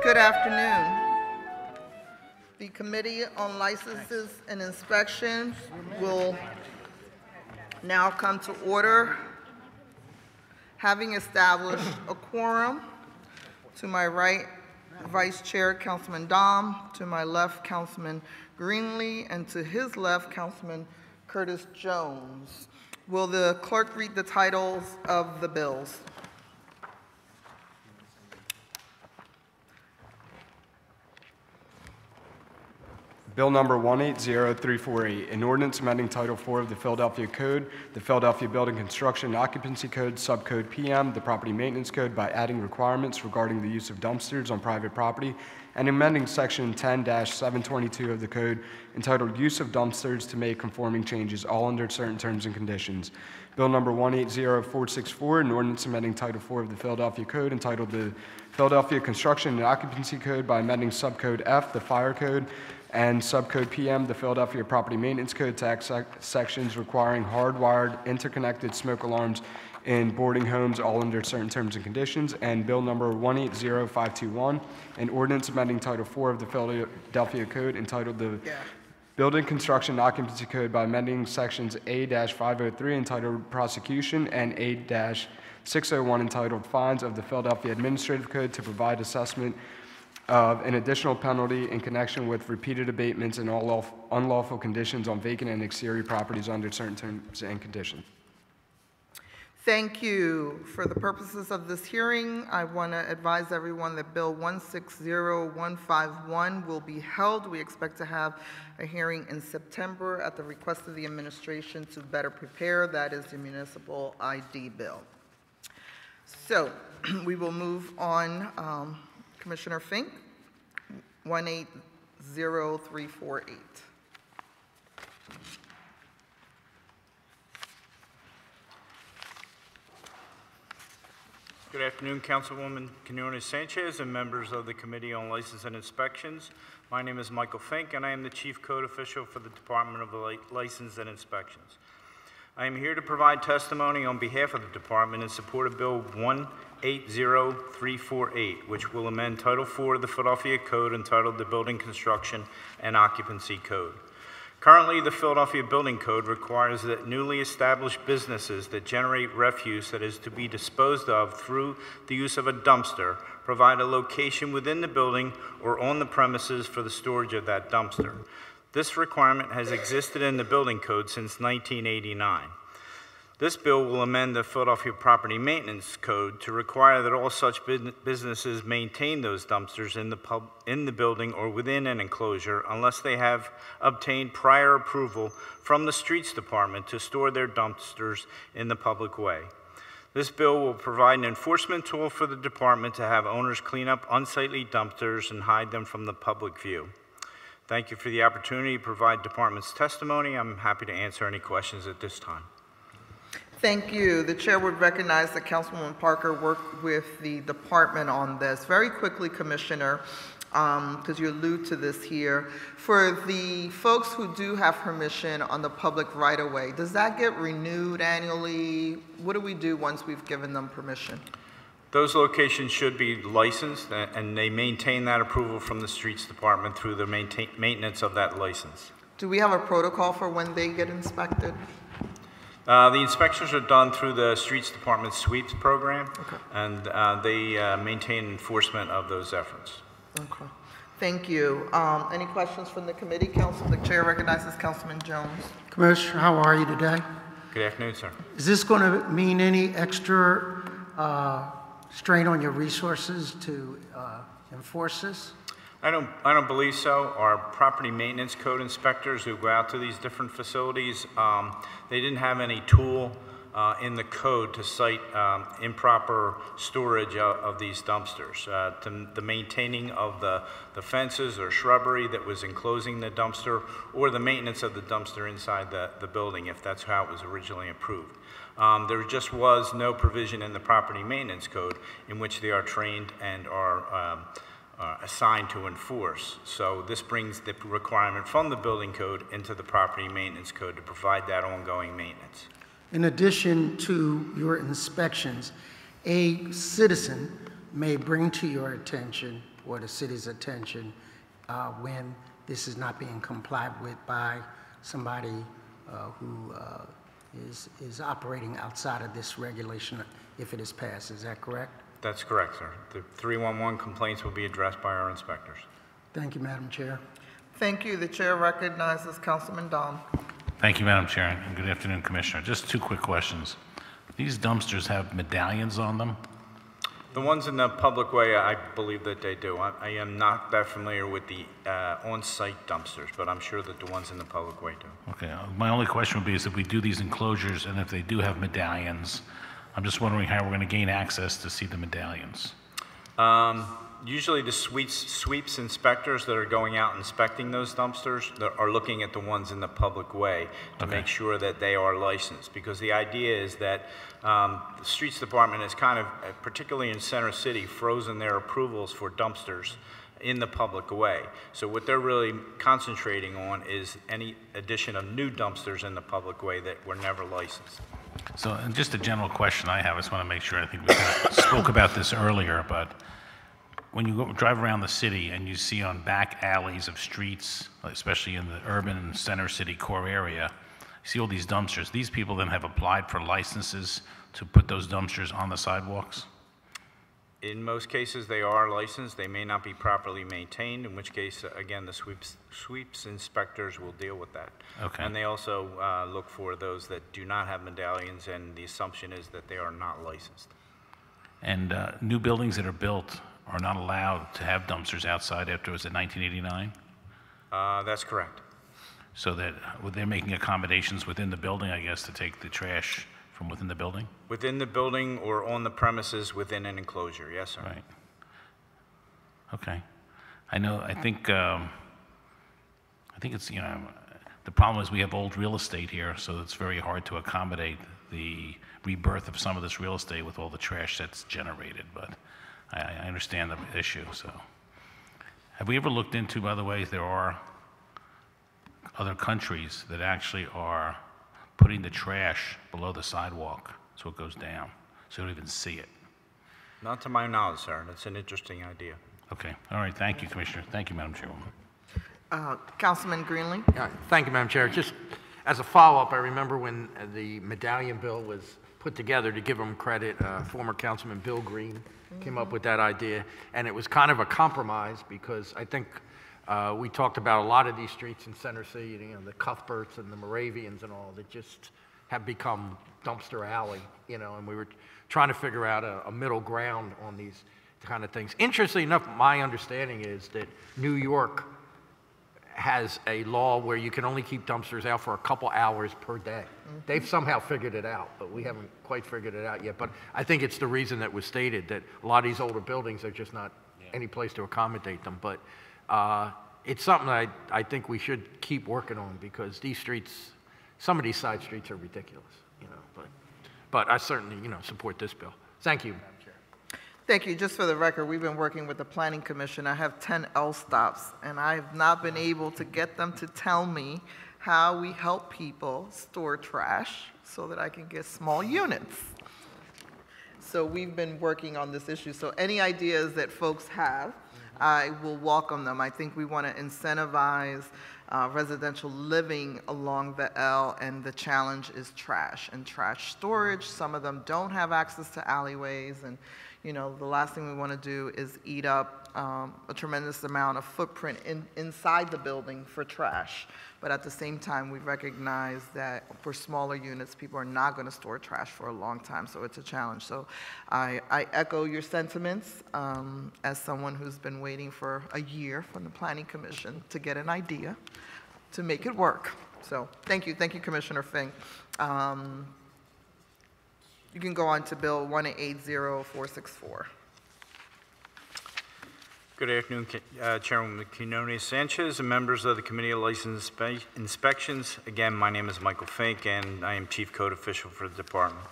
Good afternoon. The Committee on Licenses and Inspections will now come to order. Having established a quorum, to my right, Vice Chair Councilman Dom, to my left, Councilman Greenlee, and to his left, Councilman Curtis Jones. Will the clerk read the titles of the bills? Bill number 180348, an ordinance amending Title IV of the Philadelphia Code, the Philadelphia Building Construction and Occupancy Code, Subcode PM, the Property Maintenance Code by adding requirements regarding the use of dumpsters on private property, and amending Section 10-722 of the Code entitled Use of Dumpsters to make conforming changes, all under certain terms and conditions. Bill number 180464, an ordinance amending Title IV of the Philadelphia Code entitled the Philadelphia Construction and Occupancy Code by amending Subcode F, the Fire Code, and Subcode PM, the Philadelphia Property Maintenance Code, to add sections requiring hardwired interconnected smoke alarms in boarding homes, all under certain terms and conditions. And Bill number 180521, an ordinance amending Title IV of the Philadelphia Code entitled the Building Construction and Occupancy Code by amending sections A-503 entitled Prosecution and A-601 entitled Fines of the Philadelphia Administrative Code to provide assessment of an additional penalty in connection with repeated abatements and all unlawful conditions on vacant and exterior properties under certain terms and conditions. Thank you. For the purposes of this hearing, I want to advise everyone that Bill 160151 will be held. We expect to have a hearing in September at the request of the administration to better prepare. That is the municipal ID bill. So we will move on. Commissioner Fink, 180348. Good afternoon, Councilwoman Quinones-Sanchez and members of the Committee on License and Inspections. My name is Michael Fink, and I am the Chief Code Official for the Department of License and Inspections. I am here to provide testimony on behalf of the Department in support of Bill 180348, which will amend Title IV of the Philadelphia Code entitled the Building Construction and Occupancy Code. Currently, the Philadelphia Building Code requires that newly established businesses that generate refuse that is to be disposed of through the use of a dumpster provide a location within the building or on the premises for the storage of that dumpster. This requirement has existed in the Building Code since 1989. This bill will amend the Philadelphia Property Maintenance Code to require that all such businesses maintain those dumpsters in the building or within an enclosure unless they have obtained prior approval from the Streets Department to store their dumpsters in the public way. This bill will provide an enforcement tool for the department to have owners clean up unsightly dumpsters and hide them from the public view. Thank you for the opportunity to provide department's testimony. I'm happy to answer any questions at this time. Thank you. The chair would recognize that Councilwoman Parker worked with the department on this. Very quickly, Commissioner, because you allude to this here, for the folks who do have permission on the public right-of-way, does that get renewed annually? What do we do once we've given them permission? Those locations should be licensed, and they maintain that approval from the Streets Department through the maintenance of that license. Do we have a protocol for when they get inspected? The inspections are done through the Streets Department sweeps program, and they maintain enforcement of those efforts. Okay. Thank you. Any questions from the committee? Council, the chair recognizes Councilman Jones. Commissioner, how are you today? Good afternoon, sir. Is this going to mean any extra strain on your resources to enforce this? I don't believe so. Our property maintenance code inspectors who go out to these different facilities, they didn't have any tool in the code to cite improper storage of these dumpsters. The maintaining of the fences or shrubbery that was enclosing the dumpster, or the maintenance of the dumpster inside the building, if that's how it was originally approved. There just was no provision in the property maintenance code in which they are trained and are assigned to enforce. So this brings the requirement from the building code into the property maintenance code to provide that ongoing maintenance. In addition to your inspections, a citizen may bring to your attention or the city's attention when this is not being complied with by somebody who is operating outside of this regulation if it is passed. Is that correct? That's correct, sir. The 311 complaints will be addressed by our inspectors. Thank you, Madam Chair. Thank you. The chair recognizes Councilman Dom. Thank you, Madam Chair, and good afternoon, Commissioner. Just two quick questions. These dumpsters have medallions on them? The ones in the public way, I believe that they do. I am not that familiar with the on-site dumpsters, but I'm sure that the ones in the public way do. Okay, my only question would be is if we do these enclosures and if they do have medallions, I'm just wondering how we're going to gain access to see the medallions. Usually the sweeps inspectors that are going out inspecting those dumpsters that are looking at the ones in the public way to make sure that they are licensed. Because the idea is that the Streets Department is kind of, particularly in Center City, frozen their approvals for dumpsters in the public way. So what they're really concentrating on is any addition of new dumpsters in the public way that were never licensed. So, and just a general question I have, I just want to make sure, I think we kind of spoke about this earlier, but when you go drive around the city and you see on back alleys of streets, especially in the urban Center City core area, you see all these dumpsters. These people then have applied for licenses to put those dumpsters on the sidewalks? In most cases, they are licensed. They may not be properly maintained, in which case, again, the sweeps inspectors will deal with that. Okay. And they also look for those that do not have medallions, and the assumption is that they are not licensed. And new buildings that are built are not allowed to have dumpsters outside after, was it 1989? That's correct. So that they're making accommodations within the building, I guess, to take the trash from within the building? Within the building or on the premises within an enclosure, yes, sir. Right. Okay. I think it's, the problem is we have old real estate here, so it's very hard to accommodate the rebirth of some of this real estate with all the trash that's generated, but I understand the issue, so. Have we ever looked into, by the way, there are other countries that actually are putting the trash below the sidewalk so it goes down, so you don't even see it? Not to my knowledge, sir. That's an interesting idea. Okay. All right. Thank you, Commissioner. Thank you, Madam Chairwoman. Councilman Greenlee? Thank you, Madam Chair. Just as a follow-up, I remember when the medallion bill was put together, to give them credit, former Councilman Bill Green came up with that idea, and it was kind of a compromise because I think we talked about a lot of these streets in Center City, the Cuthberts and the Moravians and all, that just have become dumpster alley, and we were trying to figure out a middle ground on these kind of things. Interestingly enough, my understanding is that New York has a law where you can only keep dumpsters out for a couple hours per day. They've somehow figured it out, but we haven't quite figured it out yet. But I think it's the reason that was stated, that a lot of these older buildings are just not any place to accommodate them. But it's something that I think we should keep working on, because these streets, some of these side streets are ridiculous, but I certainly, support this bill. Thank you, Madam Chair. Thank you. Just for the record, we've been working with the Planning Commission. I have 10 L stops, and I have not been able to get them to tell me how we help people store trash so that I can get small units. So we've been working on this issue. So any ideas that folks have, I will welcome them. I think we want to incentivize residential living along the L, and the challenge is trash and trash storage. Some of them don't have access to alleyways, and the last thing we want to do is eat up a tremendous amount of footprint inside the building for trash. But at the same time, we recognize that for smaller units, people are not going to store trash for a long time, so it's a challenge. So I echo your sentiments as someone who's been waiting for a year from the Planning Commission to get an idea to make it work. So thank you, Commissioner Fink. You can go on to Bill 1880-464. Good afternoon, Chairwoman Quinones Sanchez and members of the Committee of License Inspections. Again, my name is Michael Fink, and I am Chief Code Official for the Department.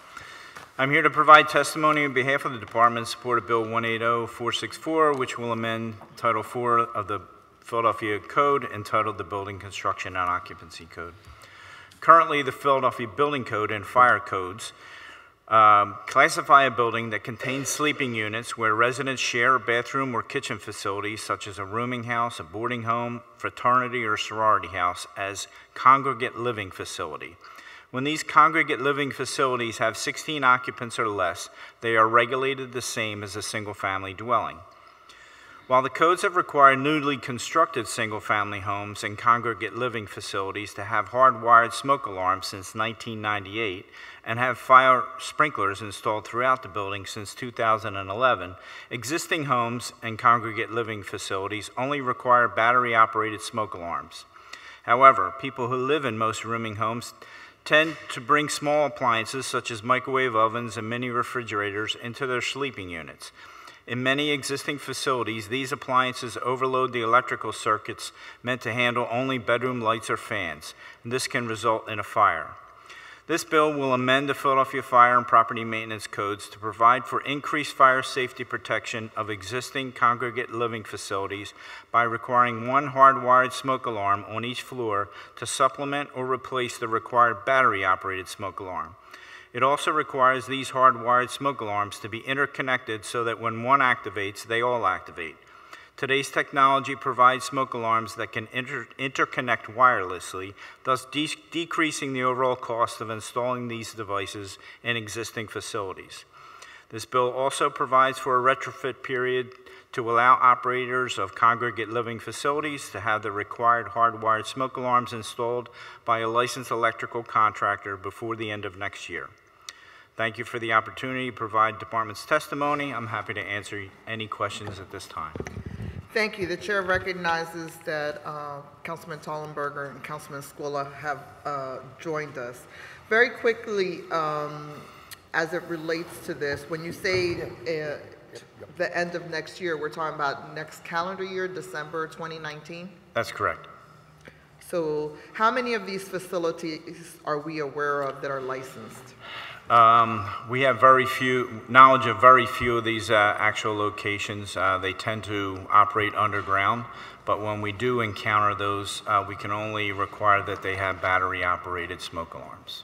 I'm here to provide testimony on behalf of the Department in support of Bill 180464, which will amend Title IV of the Philadelphia Code, entitled the Building Construction and Occupancy Code. Currently, the Philadelphia Building Code and Fire Codes Classify a building that contains sleeping units where residents share a bathroom or kitchen facilities, such as a rooming house, a boarding home, fraternity, or sorority house, as congregate living facility. When these congregate living facilities have 16 occupants or less, they are regulated the same as a single-family dwelling. While the codes have required newly constructed single-family homes and congregate living facilities to have hardwired smoke alarms since 1998 and have fire sprinklers installed throughout the building since 2011, existing homes and congregate living facilities only require battery-operated smoke alarms. However, people who live in most rooming homes tend to bring small appliances such as microwave ovens and mini refrigerators into their sleeping units. In many existing facilities, these appliances overload the electrical circuits meant to handle only bedroom lights or fans, and this can result in a fire. This bill will amend the Philadelphia Fire and Property Maintenance Codes to provide for increased fire safety protection of existing congregate living facilities by requiring one hardwired smoke alarm on each floor to supplement or replace the required battery-operated smoke alarm. It also requires these hardwired smoke alarms to be interconnected so that when one activates, they all activate. Today's technology provides smoke alarms that can interconnect wirelessly, thus decreasing the overall cost of installing these devices in existing facilities. This bill also provides for a retrofit period to allow operators of congregate living facilities to have the required hardwired smoke alarms installed by a licensed electrical contractor before the end of next year. Thank you for the opportunity to provide department's testimony. I'm happy to answer any questions at this time. Thank you. The chair recognizes that Councilman Tollenberger and Councilman Squilla have joined us. Very quickly, as it relates to this, when you say the end of next year, we're talking about next calendar year, December 2019? That's correct. So how many of these facilities are we aware of that are licensed? We have knowledge of very few of these actual locations. They tend to operate underground, but when we do encounter those, we can only require that they have battery-operated smoke alarms.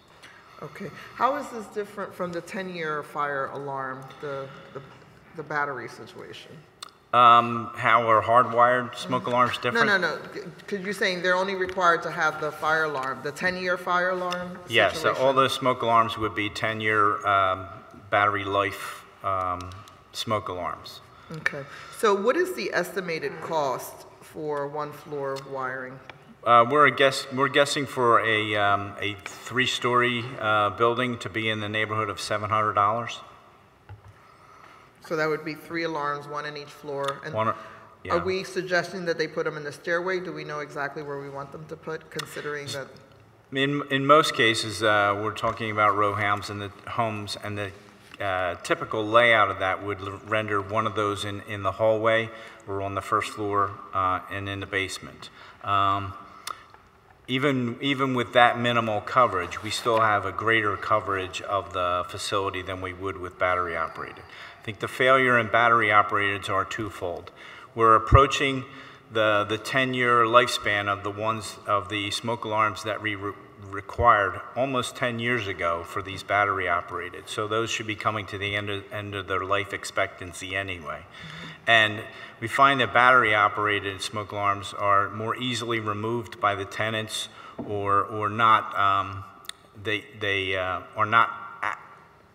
Okay. How is this different from the 10-year fire alarm, the battery situation? How are hardwired smoke alarms different? No. Because you're saying they're only required to have the fire alarm, the 10-year fire alarm Yes, situation? so all those smoke alarms would be 10-year battery life smoke alarms. Okay. So what is the estimated cost for one floor of wiring? We're guessing for a three-story building to be in the neighborhood of $700. So that would be 3 alarms, 1 in each floor. And Yeah. are we suggesting that they put them in the stairway? Do we know exactly where we want them to put, considering that? In most cases, we're talking about row homes and the typical layout of that would render one of those in the hallway or on the first floor and in the basement. Even with that minimal coverage, we still have a greater coverage of the facility than we would with battery operated. I think the failure in battery operated are twofold. We're approaching the 10-year lifespan of the smoke alarms that we required almost 10 years ago for these battery operated. So those should be coming to the end of their life expectancy anyway. And we find that battery operated smoke alarms are more easily removed by the tenants or not, they are not,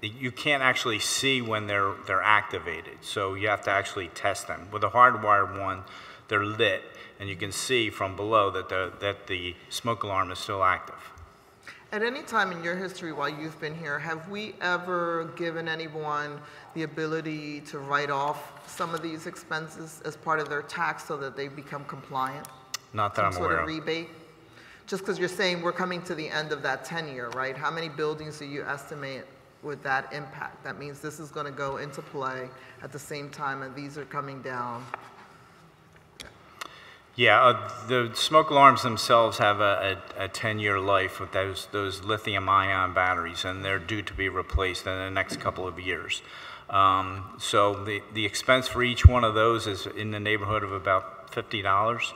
you can't actually see when they're activated. So you have to actually test them. With a hardwired one, they're lit, and you can see from below that the smoke alarm is still active. At any time in your history while you've been here, have we ever given anyone the ability to write off some of these expenses as part of their tax so that they become compliant? Not that I'm Some aware sort of of. rebate? Just because you're saying we're coming to the end of that 10-year, right? How many buildings do you estimate would that impact? That means this is going to go into play at the same time and these are coming down. Yeah, the smoke alarms themselves have a 10-year life with those lithium-ion batteries, and they're due to be replaced in the next couple of years. So the expense for each one of those is in the neighborhood of about $50.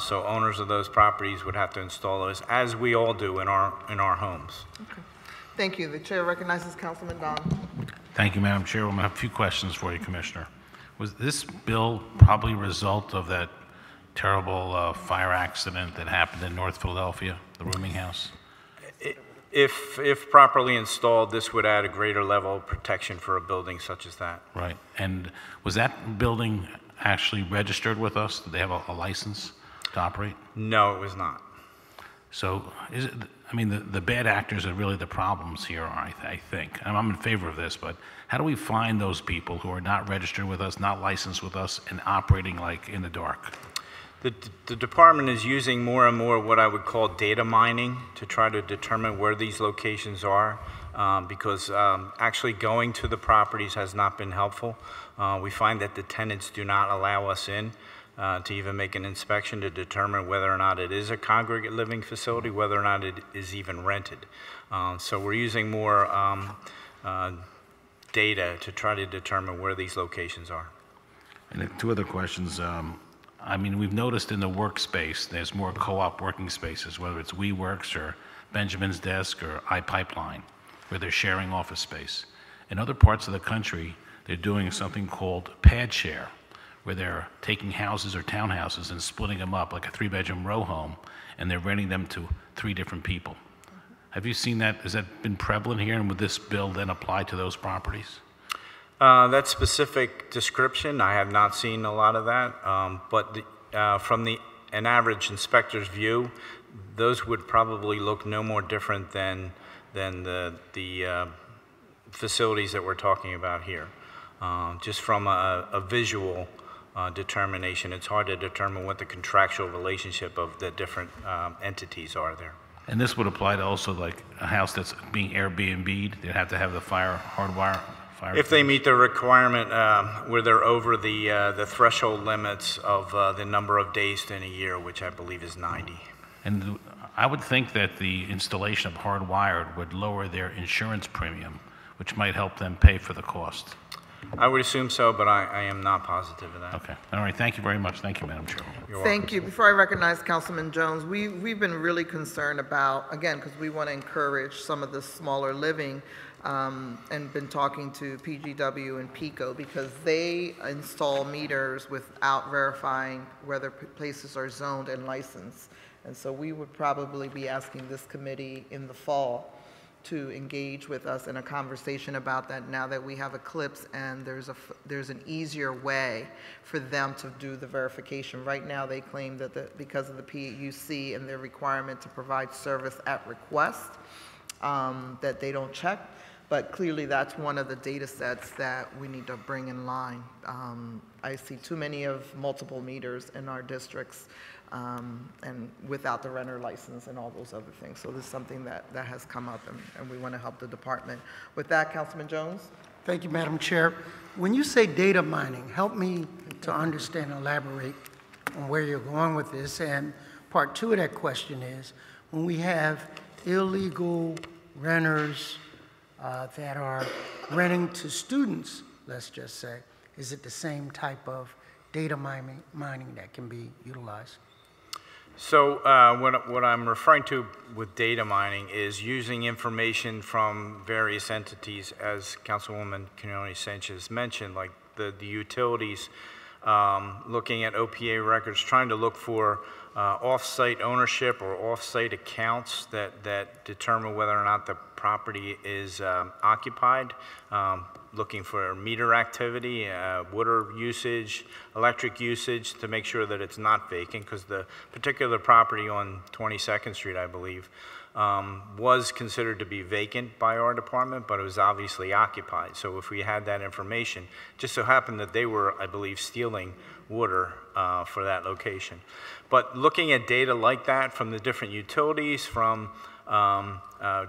So owners of those properties would have to install those, as we all do in our homes. Okay. Thank you. The chair recognizes Councilman Don. Thank you, Madam Chairwoman. I have a few questions for you, Commissioner. Was this bill probably a result of that terrible fire accident that happened in North Philadelphia, the rooming house? If properly installed, this would add a greater level of protection for a building such as that. Right. And was that building actually registered with us? Did they have a license to operate? No, it was not. So, is it, I mean, the bad actors are really the problems here, I think. And I'm in favor of this, but how do we find those people who are not registered with us, not licensed with us, and operating like in the dark? The department is using more and more what I would call data mining to try to determine where these locations are, because actually going to the properties has not been helpful. We find that the tenants do not allow us in to even make an inspection to determine whether or not it is a congregate living facility, whether or not it is even rented. So we're using more data to try to determine where these locations are. And then two other questions. I mean, we've noticed in the workspace, there's more co-op working spaces, whether it's WeWorks or Benjamin's Desk or iPipeline, where they're sharing office space. In other parts of the country, they're doing something called pad share, where they're taking houses or townhouses and splitting them up like a 3-bedroom row home, and they're renting them to 3 different people. Have you seen that? Has that been prevalent here, and would this bill then apply to those properties? That specific description, I have not seen a lot of that, but from an average inspector's view, those would probably look no more different than the facilities that we're talking about here. Just from a visual determination, it's hard to determine what the contractual relationship of the different entities are there. And this would apply to also like a house that's being Airbnb'd? They'd have to have the hardwire. If they meet the requirement where they're over the threshold limits of the number of days in a year, which I believe is 90. And I would think that the installation of hardwired would lower their insurance premium, which might help them pay for the cost. I would assume so, but I am not positive of that. Okay. All right. Thank you very much. Thank you, Madam Chairwoman. Thank you. Before I recognize Councilman Jones, we've been really concerned about, again, because we want to encourage some of the smaller living, and been talking to PGW and PICO because they install meters without verifying whether places are zoned and licensed. And so we would probably be asking this committee in the fall to engage with us in a conversation about that now that we have Eclipse and there's an easier way for them to do the verification. Right now they claim that because of the PUC and their requirement to provide service at request, that they don't check. But clearly that's one of the data sets that we need to bring in line. I see too many of multiple meters in our districts and without the renter license and all those other things. So this is something that has come up and we want to help the department. With that, Councilman Jones. Thank you, Madam Chair. When you say data mining, help me to understand and elaborate on where you're going with this. And part 2 of that question is, when we have illegal renters that are renting to students, let's just say, is it the same type of data mining that can be utilized? So what I'm referring to with data mining is using information from various entities, as Councilwoman Quinones-Sanchez mentioned, like the utilities, looking at OPA records, trying to look for off-site ownership or off-site accounts that determine whether or not the property is occupied, looking for meter activity, water usage, electric usage to make sure that it's not vacant, because the particular property on 22nd Street, I believe, was considered to be vacant by our department, but it was obviously occupied. So if we had that information, just so happened that they were, I believe, stealing water for that location. But looking at data like that from the different utilities, from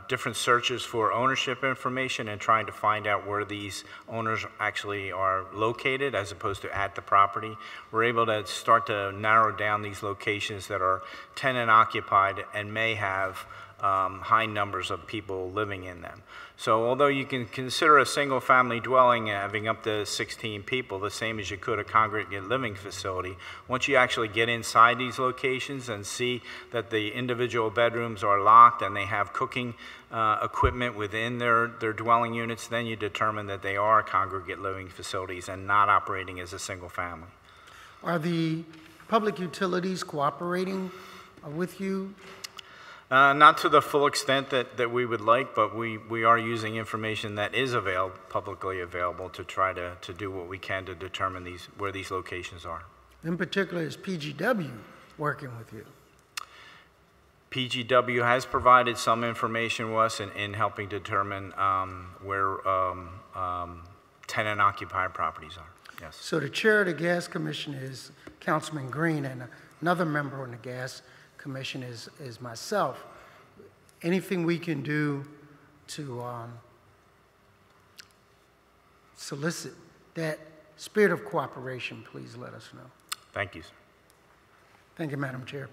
different searches for ownership information and trying to find out where these owners actually are located as opposed to at the property, we're able to start to narrow down these locations that are tenant occupied and may have high numbers of people living in them. So although you can consider a single-family dwelling having up to 16 people, the same as you could a congregate living facility, once you actually get inside these locations and see that the individual bedrooms are locked and they have cooking equipment within their dwelling units, then you determine that they are congregate living facilities and not operating as a single family. Are the public utilities cooperating with you? Not to the full extent that we would like, but we are using information that is publicly available to try to do what we can to determine where these locations are. In particular, is PGW working with you? PGW has provided some information to us in helping determine where tenant-occupied properties are. Yes. So the chair of the Gas Commission is Councilman Green, and another member on the Gas Commission is myself. Anything we can do to solicit that spirit of cooperation, please let us know. Thank you, sir. Thank you, Madam Chair.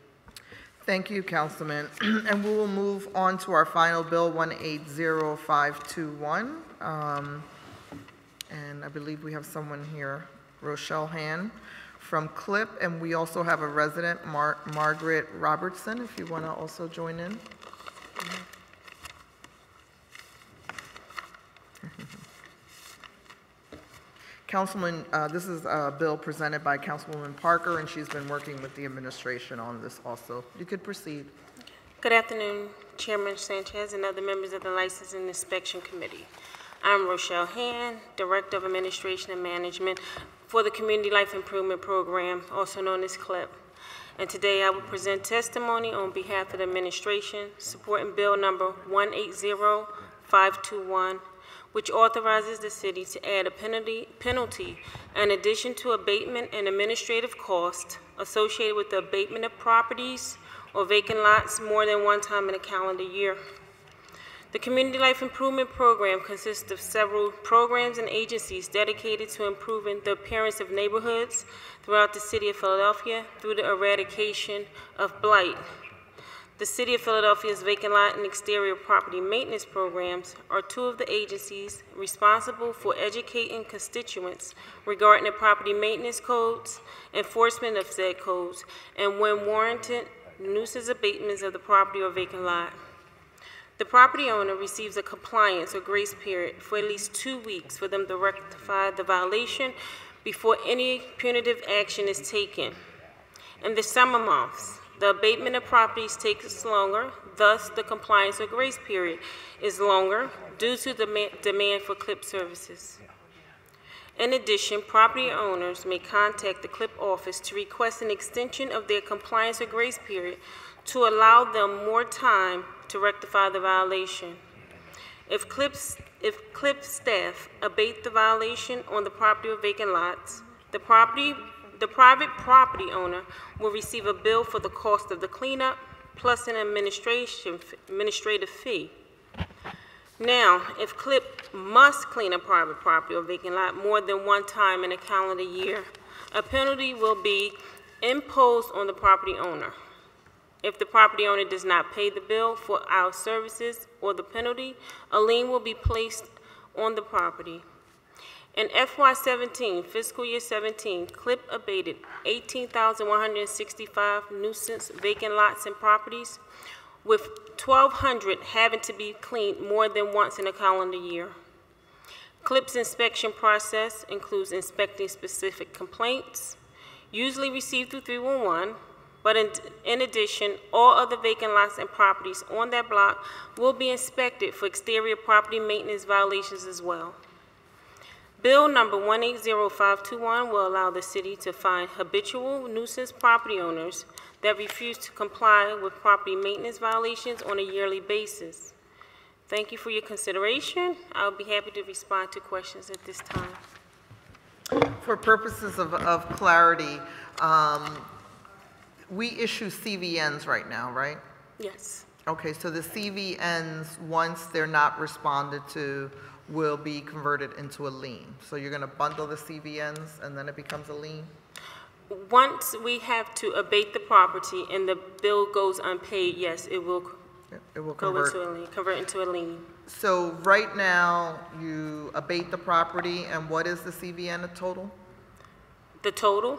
Thank you, Councilman. And we will move on to our final bill, 180521. And I believe we have someone here, Rochelle Haines from CLIP, and we also have a resident, Margaret Robertson, if you want to also join in. Councilman, this is a bill presented by Councilwoman Parker, and she's been working with the administration on this also. You could proceed. Good afternoon, Chairman Sanchez and other members of the License and Inspection Committee. I'm Rochelle Haines, Director of Administration and Management for the Community Life Improvement Program, also known as CLIP. And today I will present testimony on behalf of the administration supporting Bill number 180521, which authorizes the city to add a penalty in addition to abatement and administrative costs associated with the abatement of properties or vacant lots more than one time in a calendar year. The Community Life Improvement Program consists of several programs and agencies dedicated to improving the appearance of neighborhoods throughout the city of Philadelphia through the eradication of blight. The City of Philadelphia's vacant lot and exterior property maintenance programs are two of the agencies responsible for educating constituents regarding the property maintenance codes, enforcement of said codes, and when warranted, nuisance abatements of the property or vacant lot. The property owner receives a compliance or grace period for at least 2 weeks for them to rectify the violation before any punitive action is taken. In the summer months, the abatement of properties takes longer, thus the compliance or grace period is longer due to the demand for CLIP services. In addition, property owners may contact the CLIP office to request an extension of their compliance or grace period to allow them more time to rectify the violation. If CLIP staff abate the violation on the property or vacant lots, the private property owner will receive a bill for the cost of the cleanup plus an administrative fee. Now, if CLIP must clean a private property or vacant lot more than one time in a calendar year, a penalty will be imposed on the property owner. If the property owner does not pay the bill for our services or the penalty, a lien will be placed on the property. In FY17, fiscal year 17, CLIP abated 18,165 nuisance vacant lots and properties, with 1,200 having to be cleaned more than once in a calendar year. CLIP's inspection process includes inspecting specific complaints, usually received through 311, but in addition, all other vacant lots and properties on that block will be inspected for exterior property maintenance violations as well. Bill number 180521 will allow the city to fine habitual nuisance property owners that refuse to comply with property maintenance violations on a yearly basis. Thank you for your consideration. I'll be happy to respond to questions at this time. For purposes of clarity, we issue CVNs right now, right? Yes. Okay, so the CVNs, once they're not responded to, will be converted into a lien. So you're going to bundle the CVNs and then it becomes a lien? Once we have to abate the property and the bill goes unpaid, yes, it will It will go convert. into a lien, convert into a lien. So right now, you abate the property, and what is the CVN total? The total,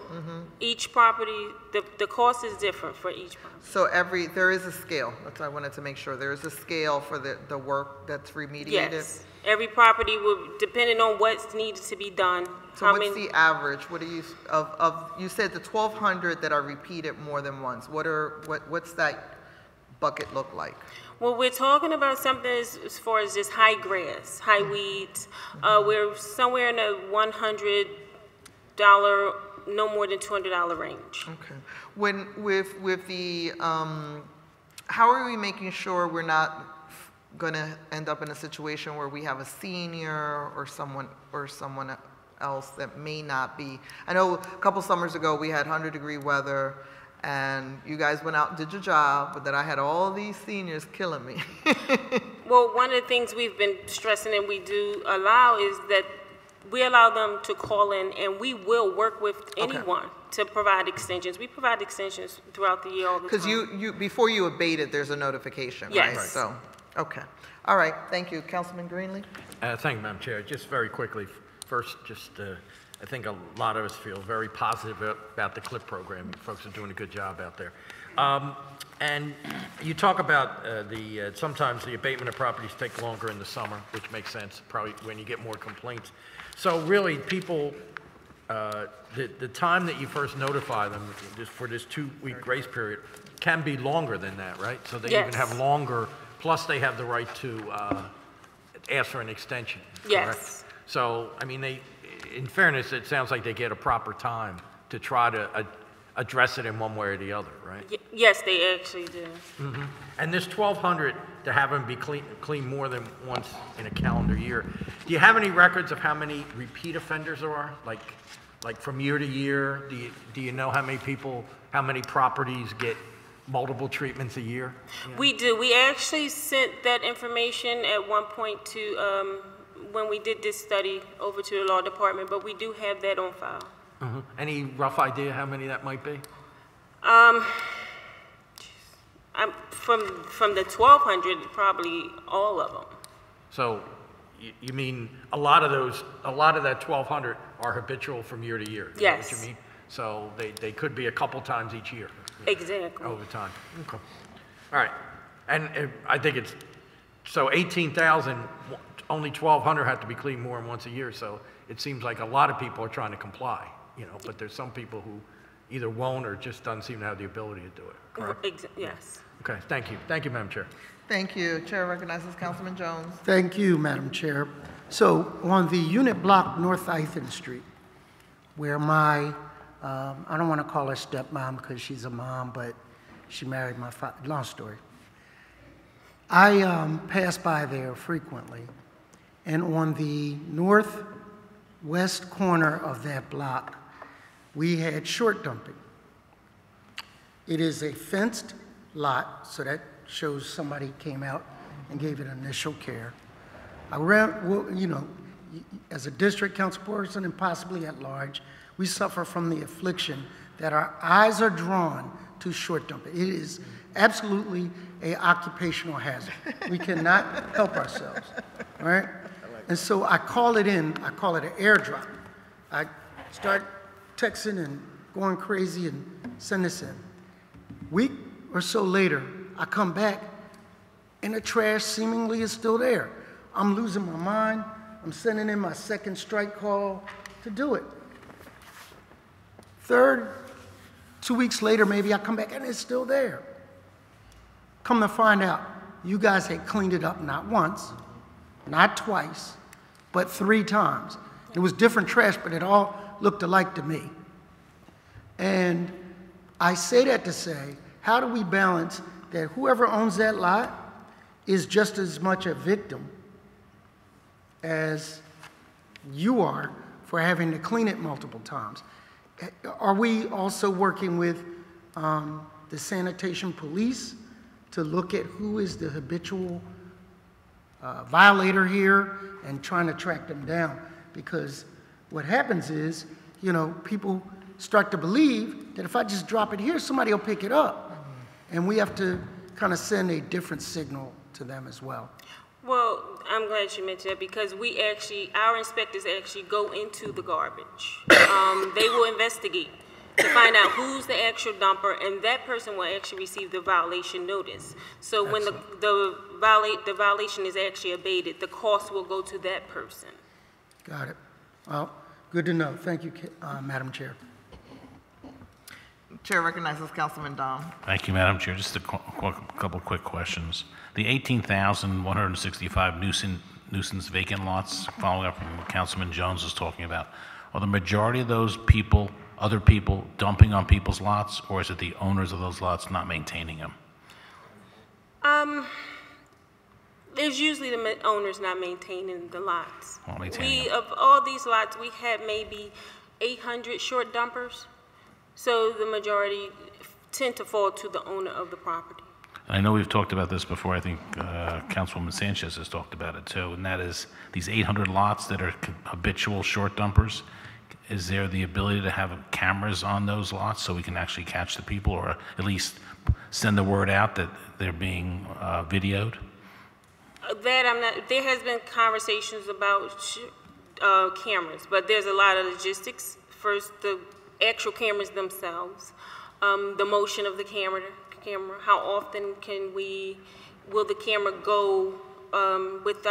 each property, the cost is different for each property. So there is a scale. That's why I wanted to make sure. There is a scale for the work that's remediated? Yes, every property will, depending on what's needed to be done. So what's the average? What do you, you said the 1,200 that are repeated more than once. What's that bucket look like? Well, we're talking about something as far as just high grass, high weeds. We're somewhere in the $100, no more than $200 range. Okay. With the, how are we making sure we're not going to end up in a situation where we have a senior or someone else that may not be? I know a couple summers ago we had 100-degree weather, and you guys went out and did your job, but then I had all these seniors killing me. Well, one of the things we've been stressing and we do allow is that we allow them to call in, and we will work with anyone to provide extensions. We provide extensions throughout the year all the time. Because before you abate it, there's a notification, right? Yes. Right. So, okay. All right, thank you. Councilman Greenlee? Thank you, Madam Chair. Just very quickly, first, I think a lot of us feel very positive about the CLIP program. You folks are doing a good job out there. And you talk about sometimes the abatement of properties take longer in the summer, which makes sense, probably when you get more complaints. So really, people, the time that you first notify them just for this 2-week grace period can be longer than that, right? So they even have longer, plus they have the right to ask for an extension, yes. Correct? So, I mean, in fairness, it sounds like they get a proper time to try to address it in one way or the other, right? Yes, they actually do. Mm-hmm. And this 1,200 to have them be clean more than once in a calendar year. Do you have any records of how many repeat offenders there are? Like from year to year, do you know how many properties get multiple treatments a year? Yeah. We do. We actually sent that information at one point to, when we did this study, over to the law department, but we do have that on file. Mm-hmm. Any rough idea how many that might be? From the 1,200, probably all of them. So you mean a lot of that 1,200 are habitual from year to year? Is Yes. that what you mean? So they could be a couple times each year. Exactly. Over time. Okay. All right. And I think it's, so 18,000, only 1,200 have to be cleaned more than once a year. So it seems like a lot of people are trying to comply, but there's some people who either won't or just doesn't seem to have the ability to do it. Correct? Yes. Okay, thank you. Thank you, Madam Chair. Thank you. Chair recognizes Councilman Jones. Thank you, Madam Chair. So on the unit block North Ithan Street, where my, I don't want to call her stepmom because she's a mom, but she married my father, long story. I pass by there frequently, and on the northwest corner of that block, we had short dumping. It is a fenced lot, so that shows somebody came out and gave it initial care. As a district council person and possibly at large, we suffer from the affliction that our eyes are drawn to short dumping. It is absolutely an occupational hazard. We cannot help ourselves, all right? And so I call it an airdrop. I start texting and going crazy and send this in. Week or so later, I come back and the trash seemingly is still there. I'm losing my mind. I'm sending in my second strike call to do it. Third, 2 weeks later, maybe I come back and it's still there. Come to find out, you guys had cleaned it up not once, not twice, but 3 times. It was different trash, but it all looked alike to me. And I say that to say, how do we balance that whoever owns that lot is just as much a victim as you are for having to clean it multiple times? Are we also working with the sanitation police to look at who is the habitual violator here and trying to track them down? Because what happens is, people start to believe that if I just drop it here, somebody will pick it up. And we have to kind of send a different signal to them as well. Well, I'm glad you mentioned that because our inspectors actually go into the garbage. They will investigate to find out who's the actual dumper, and that person will actually receive the violation notice. So when the violation is actually abated, the cost will go to that person. Got it. Well, good to know. Thank you, Madam Chair. Chair recognizes Councilman Dom. Thank you, Madam Chair. Just a couple quick questions. The 18,165 nuisance vacant lots, following up from what Councilman Jones was talking about, are the majority of those people, other people, dumping on people's lots, or is it the owners of those lots not maintaining them? There's usually the owners not maintaining the lots. Not maintaining them. Of all these lots, we have maybe 800 short dumpers. So the majority tend to fall to the owner of the property. I know we've talked about this before. I think Councilwoman Sanchez has talked about it too, and that is these 800 lots that are habitual short dumpers. Is there the ability to have cameras on those lots so we can actually catch the people, or at least send the word out that they're being videoed? That I'm not. There has been conversations about cameras, but there's a lot of logistics. First, the actual cameras themselves, the motion of the camera, how often will the camera go with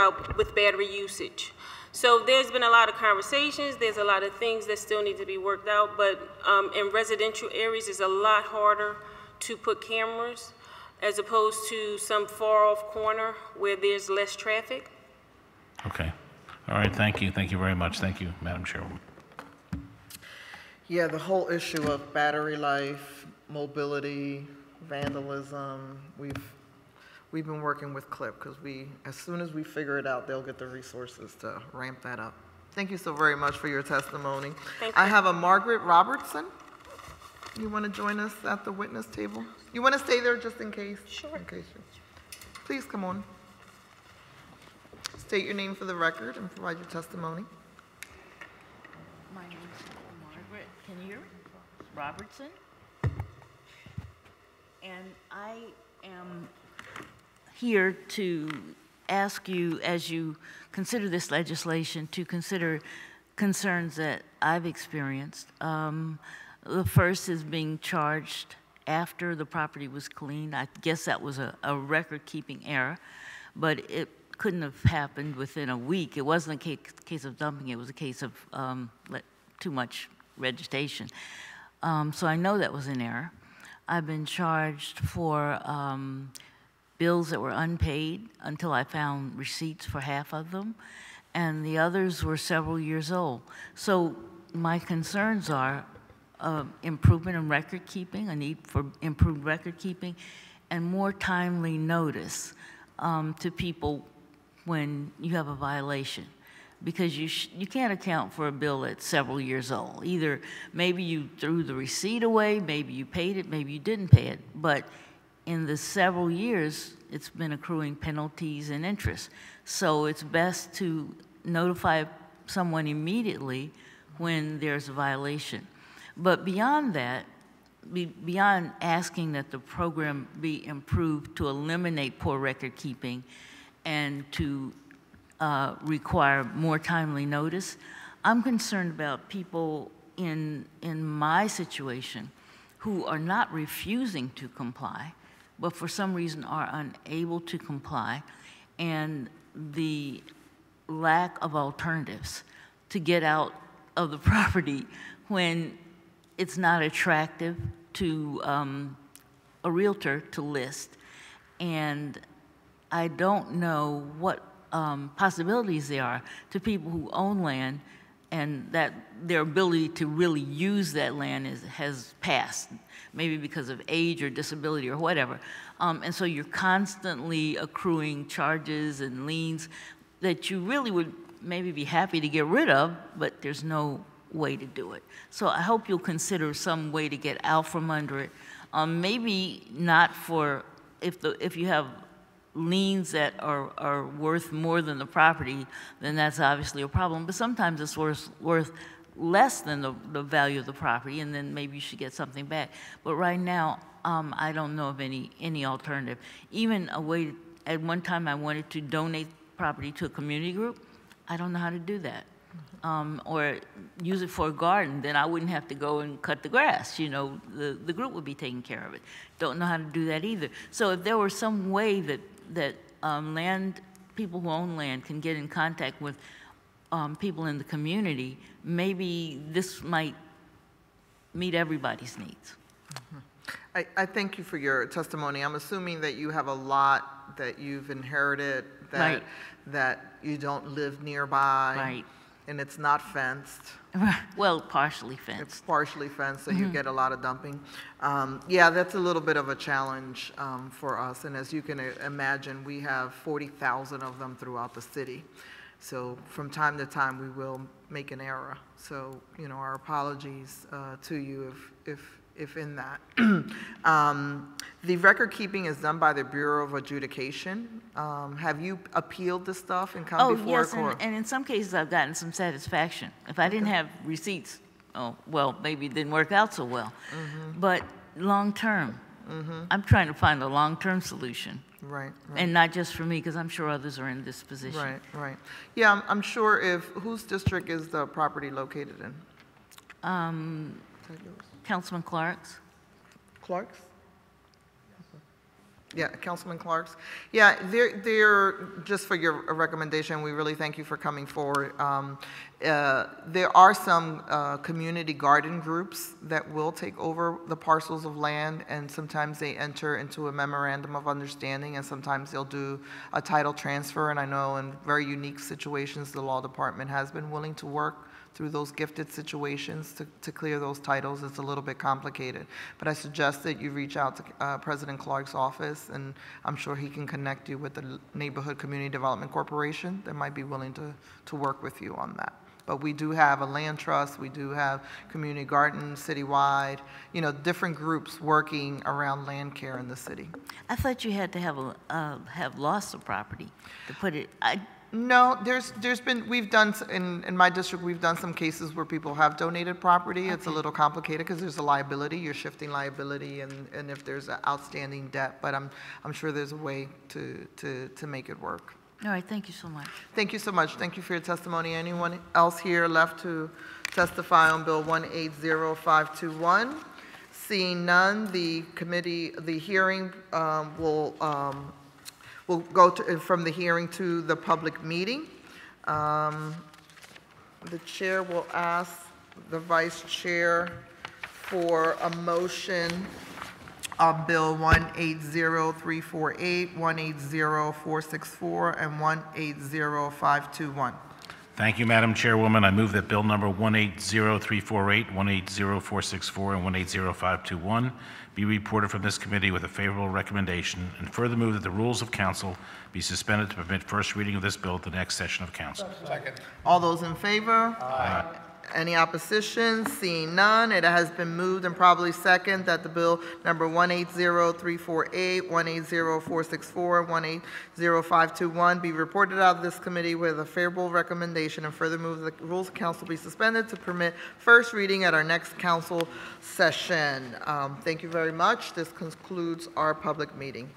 battery usage. So there's been a lot of conversations, there's a lot of things that still need to be worked out, but in residential areas it's a lot harder to put cameras as opposed to some far off corner where there's less traffic. Okay. All right, thank you. Thank you very much. Thank you, Madam Chairwoman. Yeah, the whole issue of battery life, mobility, vandalism, we've been working with CLIP because as soon as we figure it out, they'll get the resources to ramp that up. Thank you so very much for your testimony. Thank you. I have a Margaret Robertson. You want to join us at the witness table? You want to stay there just in case? Sure. In case please come on. State your name for the record and provide your testimony. My name is Margaret, can you hear me? Robertson. And I am here to ask you, as you consider this legislation, to consider concerns that I've experienced. The first is being charged after the property was cleaned. I guess that was a record-keeping error, but it couldn't have happened within a week. It wasn't a case of dumping, it was a case of too much vegetation. So I know that was an error. I've been charged for bills that were unpaid until I found receipts for half of them, and the others were several years old. So my concerns are improvement in record keeping, a need for improved record keeping, and more timely notice to people when you have a violation. Because you can't account for a bill that's several years old. Either maybe you threw the receipt away, maybe you paid it, maybe you didn't pay it, but in the several years, it's been accruing penalties and interest. So it's best to notify someone immediately when there's a violation. But beyond that, beyond asking that the program be improved to eliminate poor record keeping and to require more timely notice, I'm concerned about people in my situation who are not refusing to comply, but for some reason are unable to comply, and the lack of alternatives to get out of the property when it's not attractive to a realtor to list. And I don't know what possibilities there are to people who own land and that their ability to really use that land has passed, maybe because of age or disability or whatever. And so you're constantly accruing charges and liens that you really would maybe be happy to get rid of, but there's no way to do it. So I hope you'll consider some way to get out from under it. Maybe not for, if you have liens that are worth more than the property, then that's obviously a problem. But sometimes it's worth less than the value of the property, and then maybe you should get something back. But right now, I don't know of any alternative. Even a way, at one time I wanted to donate property to a community group. I don't know how to do that. Or use it for a garden, then I wouldn't have to go and cut the grass, you know, the group would be taking care of it. Don't know how to do that either. So if there were some way that people who own land can get in contact with people in the community, maybe this might meet everybody's needs. I thank you for your testimony. I'm assuming that you have a lot that you've inherited, Right. that you don't live nearby. Right. And it's not fenced. Well, partially It's fenced. partially fenced, so you get a lot of dumping. Yeah, that's a little bit of a challenge for us. And as you can imagine, we have 40,000 of them throughout the city. So from time to time, we will make an error. So, you know, our apologies to you if in that. The record keeping is done by the Bureau of Adjudication. Have you appealed this stuff and come before yes, court? and in some cases I've gotten some satisfaction. If I didn't have receipts, well, maybe it didn't work out so well. But long-term, I'm trying to find a long-term solution. Right. And not just for me, because I'm sure others are in this position. Right. Yeah, I'm sure whose district is the property located in? Councilman Clark's? Clark's? Yeah, Councilman Clark's. Yeah, they're just for your recommendation, we really thank you for coming forward. There are some community garden groups that will take over the parcels of land, and sometimes they enter into a memorandum of understanding, and sometimes they'll do a title transfer. And I know in very unique situations, the law department has been willing to work through those gifted situations to clear those titles. It's a little bit complicated. But I suggest that you reach out to President Clark's office, and I'm sure he can connect you with the Neighborhood Community Development Corporation that might be willing to work with you on that. But we do have a land trust, we do have community gardens citywide, you know, different groups working around land care in the city. I thought you had to have loss of property to put it. No, we've done, in my district, we've done some cases where people have donated property. It's a little complicated because there's a liability, you're shifting liability, and if there's an outstanding debt, but I'm sure there's a way to make it work. All right, thank you so much. Thank you so much. Thank you for your testimony. Anyone else here left to testify on Bill 180521? Seeing none, the hearing will go from the hearing to the public meeting. The chair will ask the vice chair for a motion on Bill 180348, 180464, and 180521. Thank you, Madam Chairwoman. I move that Bill number 180348, 180464, and 180521 be reported from this committee with a favorable recommendation, and further move that the rules of council be suspended to permit first reading of this bill at the next session of council. All those in favor? Aye. Any opposition? Seeing none, it has been moved and probably second that the bill number 180348, 180464, and 180521 be reported out of this committee with a favorable recommendation, and further move the rules of council be suspended to permit first reading at our next council session. Thank you very much. This concludes our public meeting.